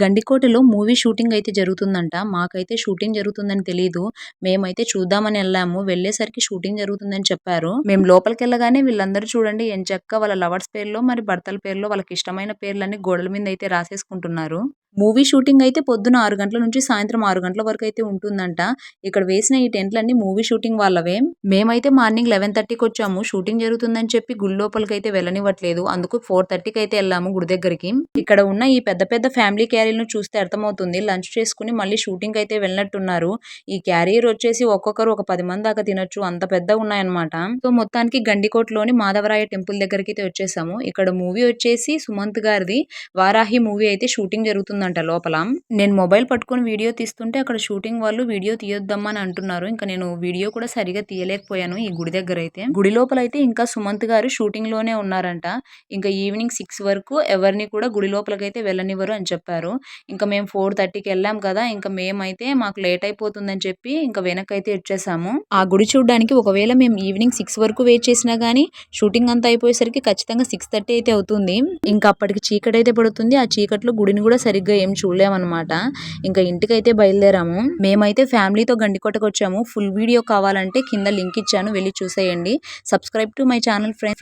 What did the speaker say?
గండికోటలో movie shooting అయితే జరుగుతుందంట. మాకైతే షూటింగ్ జరుగుతుందని తెలీదు. మేమైతే చూద్దామని ఎళ్ళాము. వెళ్ళేసరికి షూటింగ్ జరుగుతుందని చెప్పారు. మేము లోపలికెళ్ళగానే వీళ్ళందరూ చూడండి ఎంచక్కా వాళ్ళ లవర్స్ పేర్లో, మరి భర్తల పేర్లో వాళ్ళకిష్టమైన పేర్లన్నీ గోడల మీదయితే రాసేసుకుంటున్నారు. మూవీ షూటింగ్ అయితే పొద్దున 6 గంటల నుంచి సాయంత్రం 6 గంటల వరకయితే ఉంటుందంట. ఇక్కడ వేసిన ఈ టెంట్‌లన్నీ మూవీ షూటింగ్ వాళ్ళవే. మేమైతే మార్నింగ్ 11:30కొచ్చాము. షూటింగ్ జరుగుతుందని చెప్పి గుడి లోపలికైతే వెళ్ళనివ్వట్లేదు. అందుకు 4:30కైతే ఎళ్ళాము గుడి దగ్గరికి. ఇక్కడ ఉన్న ఈ పెద్ద పెద్ద ఫ్యామిలీ క్యారీలను చూస్తే అర్థమవుతుంది. లంచ్ చేసుకొని మళ్ళీ షూటింగ్‌కైతే వెళ్ళినట్టున్నారు. ఈ క్యారియర్ వచ్చేసి ఒక్కొక్కరు ఒక 10 మంది దాకా తినొచ్చు. అంత పెద్దగున్నాయన్నమాట. సో, మొత్తానికి గండికోటలోని మాధవరాయ టెంపుల్ దగ్గరికైతే వచ్చేసాము. ఇక్కడ మూవీ వచ్చేసి సుమంత్ గారిది 'వారాహి' మూవీ అయితే షూటింగ్ జరుగుతుందంట లోపల. నేను మొబైల్ పట్టుకొని వీడియో తీస్తుంటే అక్కడ షూటింగ్ వాళ్ళు వీడియో తీయొద్దమ్మా అని అంటున్నారు. ఇంకా నేను వీడియో కూడా సరిగ్గా తీయలేకపోయాను ఈ గుడి దగ్గరైతే. గుడి లోపలైతే ఇంకా సుమంత్ గారు షూటింగ్ లోనే ఉన్నారంట. ఇంకా ఈవినింగ్ 6 వరకు ఎవరిని కూడా గుడి లోపలికైతే వెళ్ళనివ్వరు అని చెప్పారు. ఇంకా మేము 4:30కి వెళ్ళాం కదా! ఇంకా మేమైతే మాకు లేట్ అయిపోతుందని చెప్పి ఇంకా వెనక్కైతే వచ్చేసాము. ఆ గుడి చూడ్డానికి ఒకవేళ మేము ఈవినింగ్ 6 వరకు వెయిట్ చేసినా గానీ షూటింగ్ అంతా అయిపోయేసరికి ఖచ్చితంగా 6:30 అయితే అవుతుంది. ఇంకా అప్పటికి చీకటైతే పడుతుంది. ఆ చీకట్లో గుడిని కూడా సరిగ్గా ఏం చూడలేమన్నమాట. ఇంకా ఇంటికైతే బయలుదేరాము. మేమైతే ఫ్యామిలీతో గండికోటకొచ్చాము. ఫుల్ వీడియో కావాలంటే కింద లింక్ ఇచ్చాను. వెళ్లి చూసేయండి. Subscribe to my channel friends.